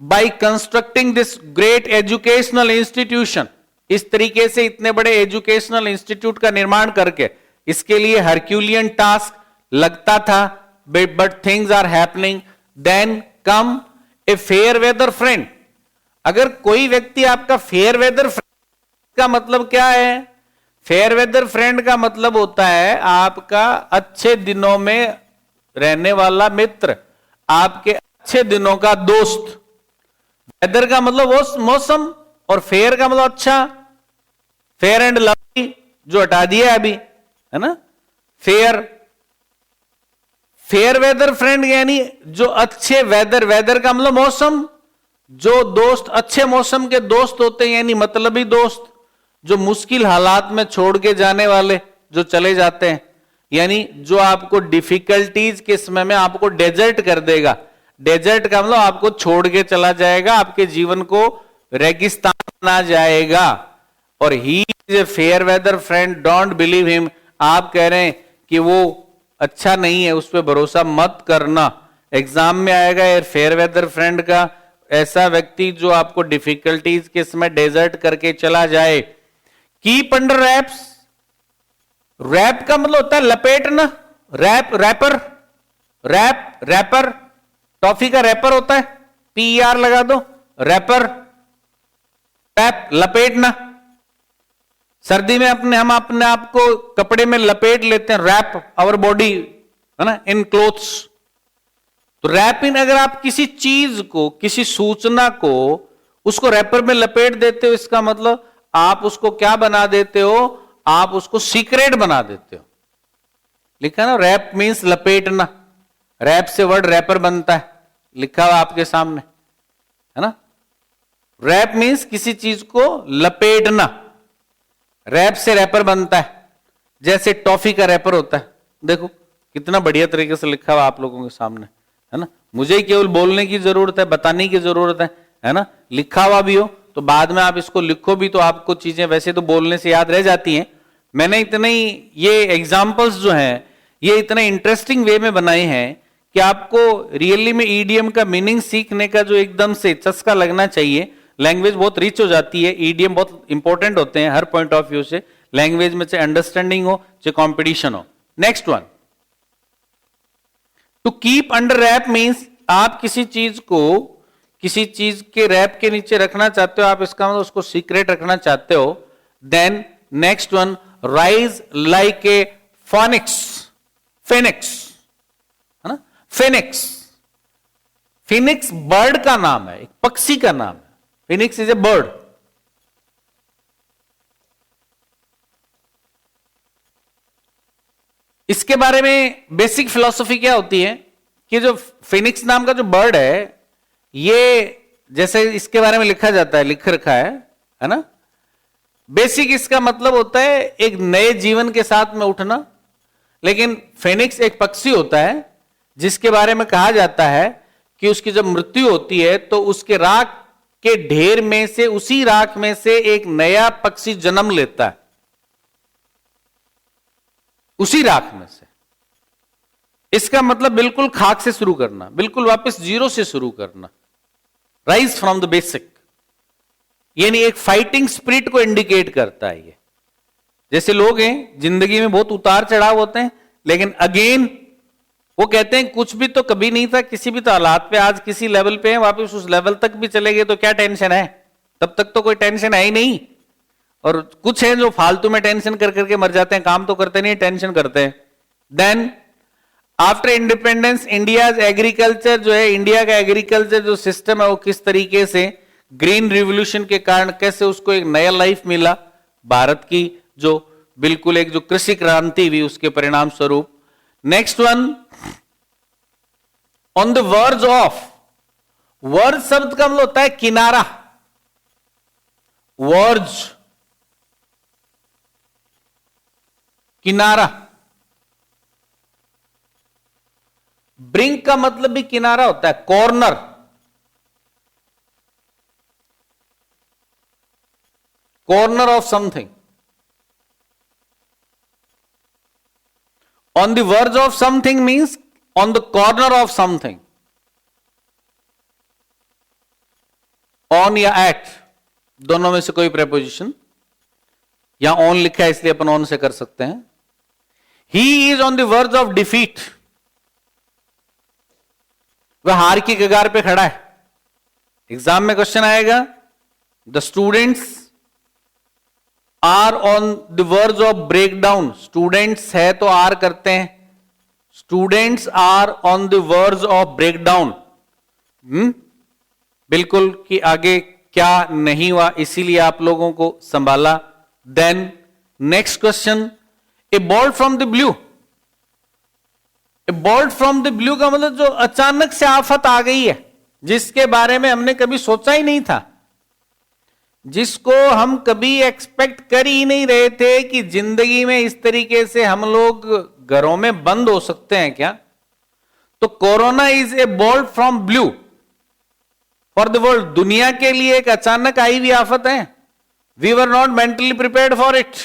by constructing this great educational institution. इस तरीके से इतने बड़े educational institute का निर्माण करके इसके लिए Herculean task लगता था, but things are happening. Then come a fair weather friend. अगर कोई व्यक्ति आपका फेयर वेदर फ्रेंड का मतलब क्या है? फेयर वेदर फ्रेंड का मतलब होता है आपका अच्छे दिनों में रहने वाला मित्र, आपके अच्छे दिनों का दोस्त। वेदर का मतलब वो मौसम, और फेयर का मतलब अच्छा, फेयर एंड लवली जो हटा दिया अभी, है ना, फेयर। फेयर वेदर फ्रेंड यानी जो अच्छे वेदर, वेदर का मतलब मौसम, जो दोस्त अच्छे मौसम के दोस्त होते हैं, यानी मतलबी दोस्त, जो मुश्किल हालात में छोड़ के जाने वाले, जो चले जाते हैं, यानी जो आपको डिफिकल्टीज के समय में आपको डेजर्ट कर देगा। डेजर्ट का मतलब आपको छोड़ के चला जाएगा, आपके जीवन को रेगिस्तान बना जाएगा। और he is a fair weather friend, don't believe him. आप कह रहे हैं कि वो अच्छा नहीं है, उस पर भरोसा मत करना। एग्जाम में आएगा ये फेयर वेदर फ्रेंड का, ऐसा व्यक्ति जो आपको डिफिकल्टीज के समय डेजर्ट करके चला जाए। कीप अंडर रैप्स, रैप का मतलब होता है लपेटना, wrap, wrapper, wrap, wrapper, toffee का रैपर होता है, PER लगा दो, रैपर, रैप, लपेटना। सर्दी में हम अपने आप को कपड़े में लपेट लेते हैं, रैप आवर बॉडी, है ना, इन क्लोथ्स। तो रैप इन, अगर आप किसी चीज को, किसी सूचना को उसको रैपर में लपेट देते हो, इसका मतलब आप उसको क्या बना देते हो? आप उसको सीक्रेट बना देते हो। लिखा ना, रैप मीन्स लपेटना, रैप से वर्ड रैपर बनता है, लिखा हुआ आपके सामने, है ना। रैप मीन्स किसी चीज को लपेटना, रैप से रैपर बनता है। जैसे टॉफी का रैपर होता है, देखो कितना बढ़िया तरीके से लिखा हुआ आप लोगों के सामने, है ना। मुझे केवल बोलने की जरूरत है, बताने की जरूरत है ना। लिखा हुआ भी हो तो बाद में आप इसको लिखो भी तो आपको चीजें वैसे तो बोलने से याद रह जाती हैं। मैंने इतने ही ये एग्जाम्पल्स जो हैं ये इतने इंटरेस्टिंग वे में बनाए हैं कि आपको रियली में ईडीएम का मीनिंग सीखने का जो एकदम से चस्का लगना चाहिए। लैंग्वेज बहुत रिच हो जाती है, ईडीएम बहुत इंपॉर्टेंट होते हैं हर पॉइंट ऑफ व्यू से। लैंग्वेज में चाहे अंडरस्टैंडिंग हो चाहे कॉम्पिटिशन हो। Next one, to keep under wrap means आप किसी चीज को किसी चीज के रैप के नीचे रखना चाहते हो, आप इसका मतलब उसको सीक्रेट रखना चाहते हो। Then next one, rise like a phoenix, phoenix, है फिनिक्स, फिनिक्स बर्ड का नाम है, एक पक्षी का नाम है। Phoenix is a bird. इसके बारे में बेसिक फिलॉसफी क्या होती है कि जो फिनिक्स नाम का जो बर्ड है, ये जैसे इसके बारे में लिखा जाता है, लिख रखा है ना। बेसिक इसका मतलब होता है एक नए जीवन के साथ में उठना। लेकिन फेनिक्स एक पक्षी होता है जिसके बारे में कहा जाता है कि उसकी जब मृत्यु होती है तो उसके राख के ढेर में से, उसी राख में से एक नया पक्षी जन्म लेता है, उसी राख में से। इसका मतलब बिल्कुल खाक से शुरू करना, बिल्कुल वापस जीरो से शुरू करना, राइज फ्रॉम द बेसिक। यानी एक फाइटिंग स्पिरिट को इंडिकेट करता है ये। जैसे लोग हैं जिंदगी में बहुत उतार चढ़ाव होते हैं, लेकिन अगेन वो कहते हैं कुछ भी तो कभी नहीं था, किसी भी तो हालात पे आज किसी लेवल पे है, वापस उस लेवल तक भी चले गए तो क्या टेंशन है, तब तक तो कोई टेंशन है ही नहीं। और कुछ है जो फालतू में टेंशन कर करके मर जाते हैं, काम तो करते नहीं, टेंशन करते हैं। Then after independence India agriculture जो है, इंडिया का एग्रीकल्चर जो सिस्टम है वो किस तरीके से ग्रीन रिवॉल्यूशन के कारण कैसे उसको एक नया लाइफ मिला, भारत की जो बिल्कुल एक जो कृषि क्रांति हुई उसके परिणाम स्वरूप। Next one, on the verge of. Verge शब्द का मतलब होता है किनारा, वर्ज किनारा। ब्रिंक का मतलब भी किनारा होता है, corner. Corner of something, on the verge of something means on the corner of something. On या एट दोनों में से कोई प्रेपोजिशन, यहां ऑन लिखा है इसलिए अपन ऑन से कर सकते हैं। He is on the verge of defeat, वह हार की कगार पे खड़ा है। एग्जाम में क्वेश्चन आएगा, the students are on the verge of breakdown. Students है तो आर करते हैं, students are on the verge of breakdown. बिल्कुल कि आगे क्या नहीं हुआ, इसीलिए आप लोगों को संभाला। Then next question, a ball from the blue. A ball from the blue का मतलब जो अचानक से आफत आ गई है, जिसके बारे में हमने कभी सोचा ही नहीं था, जिसको हम कभी एक्सपेक्ट कर ही नहीं रहे थे कि जिंदगी में इस तरीके से हम लोग घरों में बंद हो सकते हैं क्या। तो corona is a ball from blue for the world. दुनिया के लिए एक अचानक आई हुई आफत है। We were not mentally prepared for it.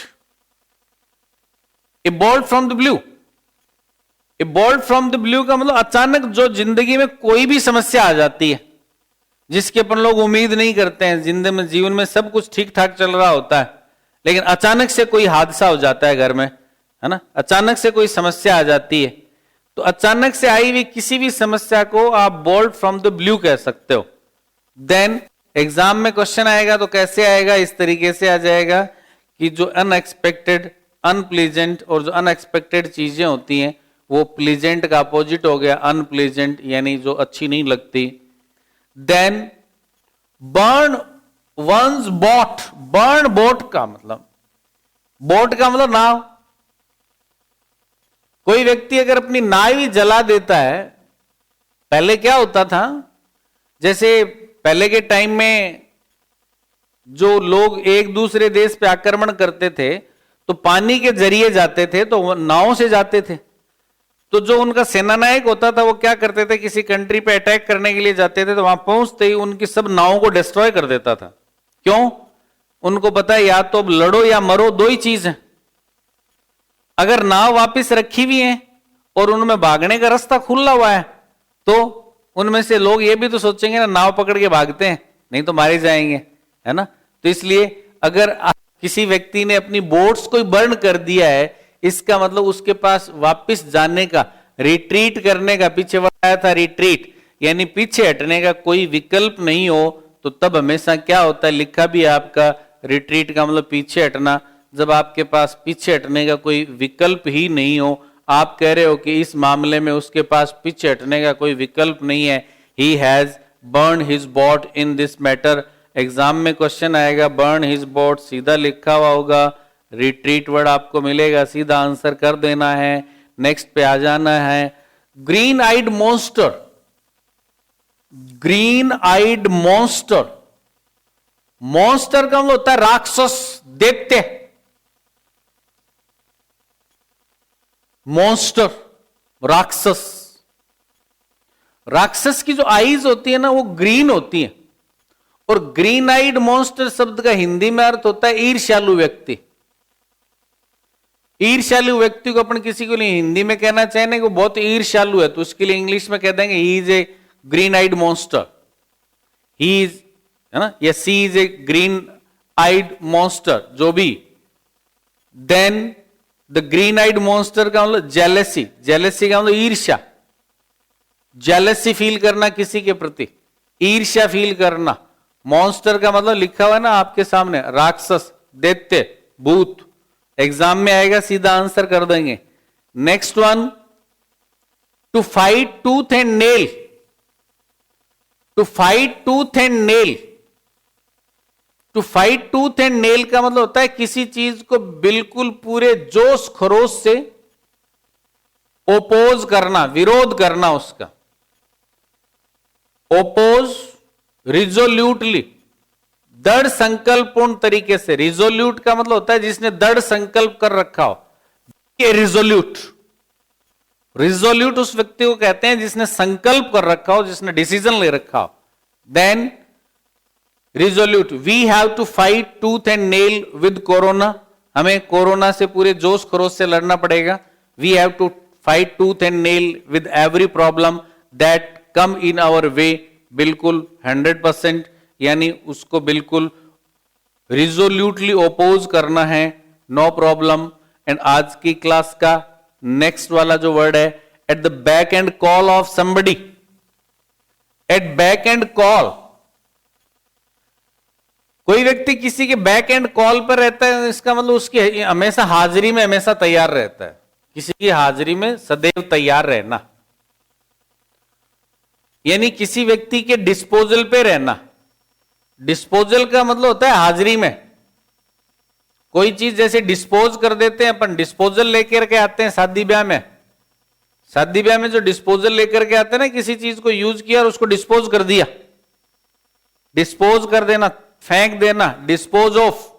A ball from the blue, a ball from the blue का मतलब अचानक जो जिंदगी में कोई भी समस्या आ जाती है जिसकी अपन लोग उम्मीद नहीं करते हैं। जीवन में सब कुछ ठीक ठाक चल रहा होता है, लेकिन अचानक से कोई हादसा हो जाता है घर में, है ना, अचानक से कोई समस्या आ जाती है। तो अचानक से आई हुई किसी भी समस्या को आप बॉल फ्रॉम द ब्लू कह सकते हो। देन एग्जाम में क्वेश्चन आएगा तो कैसे आएगा, इस तरीके से आ जाएगा कि जो अनएक्सपेक्टेड, अनप्लीजेंट और जो अनएक्सपेक्टेड चीजें होती हैं वो प्लीजेंट का अपोजिट हो गया, अनप्लीजेंट, यानी जो अच्छी नहीं लगती। Then burn one's boat. Burn boat का मतलब, बोट का मतलब नाव। कोई व्यक्ति अगर अपनी नाव ही जला देता है, पहले क्या होता था, जैसे पहले के टाइम में जो लोग एक दूसरे देश पे आक्रमण करते थे तो पानी के जरिए जाते थे, तो नाव से जाते थे। तो जो उनका सेनानायक होता था वो क्या करते थे, किसी कंट्री पे अटैक करने के लिए जाते थे तो वहां पहुंचते ही उनकी सब नावों को डिस्ट्रॉय कर देता था। क्यों? उनको पता है या तो अब लड़ो या मरो, दो ही चीज है। अगर नाव वापस रखी हुई है और उनमें भागने का रास्ता खुला हुआ है तो उनमें से लोग ये भी तो सोचेंगे ना, नाव पकड़ के भागते हैं, नहीं तो मारे जाएंगे, है ना। तो इसलिए अगर किसी व्यक्ति ने अपनी बोट्स को बर्न कर दिया है, इसका मतलब उसके पास वापस जाने का, रिट्रीट करने का, पीछे बताया था रिट्रीट, यानी पीछे हटने का कोई विकल्प नहीं हो, तो तब हमेशा क्या होता है, लिखा भी आपका रिट्रीट का मतलब पीछे हटना। जब आपके पास पीछे हटने का कोई विकल्प ही नहीं हो, आप कह रहे हो कि इस मामले में उसके पास पीछे हटने का कोई विकल्प नहीं है, he has burn his boat in this matter. Exam में क्वेश्चन आएगा बर्न हिज बोट, सीधा लिखा हुआ होगा, रिट्रीट वर्ड आपको मिलेगा, सीधा आंसर कर देना है, नेक्स्ट पे आ जाना है। Green eyed monster, green eyed monster, monster का मतलब होता है राक्षस, दैत्य। मॉन्स्टर राक्षस, राक्षस की जो आईज होती है ना वो ग्रीन होती है। और ग्रीन आइड मॉन्स्टर शब्द का हिंदी में अर्थ होता है ईर्ष्यालु व्यक्ति। ईर्ष्यालु व्यक्ति को अपन किसी को नहीं हिंदी में कहना चाहे ना कि वो बहुत ईर्ष्यालु है, तो उसके लिए इंग्लिश में कह देंगे he is a green eyed monster, he is, है ना, या she is a green eyed monster, जो भी। Then the green eyed monster का मतलब जेलेसी, जेलेसी का मतलब ईर्ष्या, जेलेसी फील करना किसी के प्रति, ईर्ष्या फील करना। मॉन्स्टर का मतलब लिखा हुआ है ना आपके सामने, राक्षस, दैत्य, भूत। एग्जाम में आएगा, सीधा आंसर कर देंगे। Next one, to fight tooth and nail, to fight tooth and nail, to fight tooth and nail का मतलब होता है किसी चीज को बिल्कुल पूरे जोश खरोश से ओपोज करना, विरोध करना उसका। ओपोज, रिजोल्यूटली, दृढ़ संकल्पपूर्ण तरीके से। रिजोल्यूट का मतलब होता है जिसने दृढ़ संकल्प कर रखा हो, ये रिजोल्यूट। रिजोल्यूट उस व्यक्ति को कहते हैं जिसने संकल्प कर रखा हो, जिसने डिसीजन ले रखा हो। Then resolute, we have to fight tooth and nail with corona, हमें कोरोना से पूरे जोश खरोश से लड़ना पड़ेगा। We have to fight tooth and nail with every problem that come in our way, बिल्कुल 100%, यानी उसको बिल्कुल रिजोल्यूटली ओपोज करना है, नो प्रॉब्लम। एंड आज की क्लास का नेक्स्ट वाला जो वर्ड है, at the back end call of somebody. At back end call, कोई व्यक्ति किसी के बैक एंड कॉल पर रहता है, इसका मतलब उसकी हमेशा हाजिरी में हमेशा तैयार रहता है, किसी की हाजिरी में सदैव तैयार रहना, यानी किसी व्यक्ति के डिस्पोजल पे रहना। डिस्पोजल का मतलब होता है हाजिरी में। कोई चीज जैसे डिस्पोज कर देते हैं अपन, डिस्पोजल लेकर के आते हैं शादी ब्याह में। शादी ब्याह में जो डिस्पोजल लेकर के आते हैं ना, किसी चीज को यूज किया और उसको डिस्पोज कर दिया, डिस्पोज कर देना, फेंक देना, डिस्पोज ऑफ।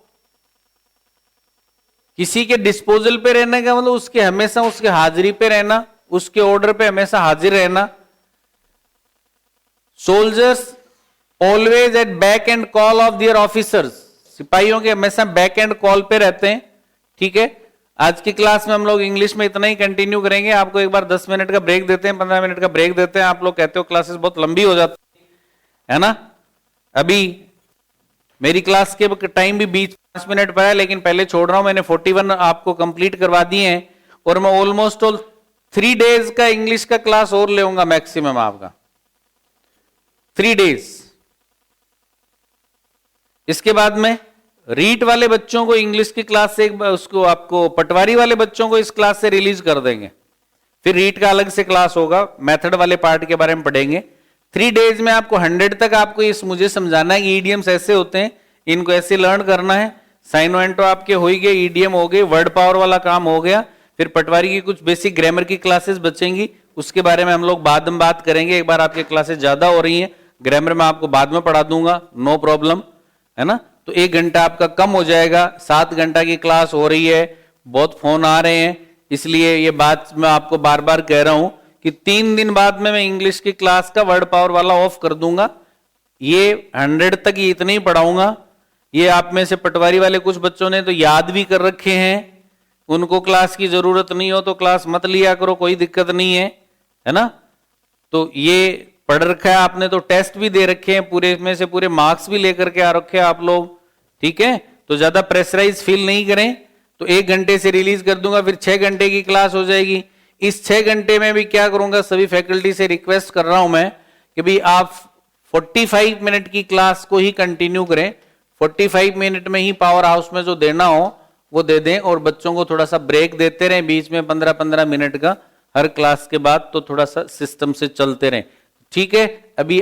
किसी के डिस्पोजल पे रहने का मतलब उसके हमेशा उसके हाजिरी पे रहना, उसके ऑर्डर पे हमेशा हाजिर रहना। Soldiers always at back end call of their officers, सिपाहियों के हमेशा बैक एंड कॉल पे रहते हैं। ठीक है, आज की क्लास में हम लोग इंग्लिश में इतना ही कंटिन्यू करेंगे। आपको एक बार 10 मिनट का ब्रेक देते हैं, 15 मिनट का ब्रेक देते हैं। आप लोग कहते हो क्लासेस बहुत लंबी हो जाती है ना। अभी मेरी क्लास के टाइम भी 20-5 मिनट पर है, लेकिन पहले छोड़ रहा हूं। मैंने 41 आपको कंप्लीट करवा दिए हैं और मैं ऑलमोस्ट ऑल 3 डेज का इंग्लिश का क्लास और लेऊंगा मैक्सिमम आपका, 3 डेज। इसके बाद में रीट वाले बच्चों को इंग्लिश की क्लास से उसको आपको पटवारी वाले बच्चों को इस क्लास से रिलीज कर देंगे। फिर रीट का अलग से क्लास होगा, मेथड वाले पार्ट के बारे में पढ़ेंगे। 3 डेज में आपको 100 तक आपको इस मुझे समझाना है कि ईडीएम्स ऐसे होते हैं, इनको ऐसे लर्न करना है। साइन वेंटो आपके हो ही गए, ईडीएम हो गए, वर्ड पावर वाला काम हो गया। फिर पटवारी की कुछ बेसिक ग्रामर की क्लासेस बचेंगी, उसके बारे में हम लोग बाद में बात करेंगे। एक बार आपकी क्लासेस ज्यादा हो रही हैं, ग्रामर में आपको बाद में पढ़ा दूंगा, नो प्रॉब्लम, है ना। तो 1 घंटा आपका कम हो जाएगा। 7 घंटा की क्लास हो रही है, बहुत फोन आ रहे हैं, इसलिए ये बात मैं आपको बार बार कह रहा हूं कि 3 दिन बाद में मैं इंग्लिश की क्लास का वर्ड पावर वाला ऑफ कर दूंगा। ये 100 तक ये इतना ही पढ़ाऊंगा। ये आप में से पटवारी वाले कुछ बच्चों ने तो याद भी कर रखे हैं, उनको क्लास की जरूरत नहीं हो तो क्लास मत लिया करो, कोई दिक्कत नहीं है ना। तो ये पढ़ रखा है आपने, तो टेस्ट भी दे रखे हैं, पूरे में से पूरे मार्क्स भी लेकर के आ रखे हैं आप लोग। ठीक है, तो ज्यादा प्रेशराइज फील नहीं करें। तो 1 घंटे से रिलीज कर दूंगा, फिर 6 घंटे की क्लास हो जाएगी। इस 6 घंटे में भी क्या करूंगा, सभी फैकल्टी से रिक्वेस्ट कर रहा हूं मैं कि भाई आप 45 मिनट की क्लास को ही कंटिन्यू करें। 45 मिनट में ही पावर हाउस में जो देना हो वो दे दें और बच्चों को थोड़ा सा ब्रेक देते रहें बीच में 15-15 मिनट का हर क्लास के बाद, तो थोड़ा सा सिस्टम से चलते रहें। ठीक है, अभी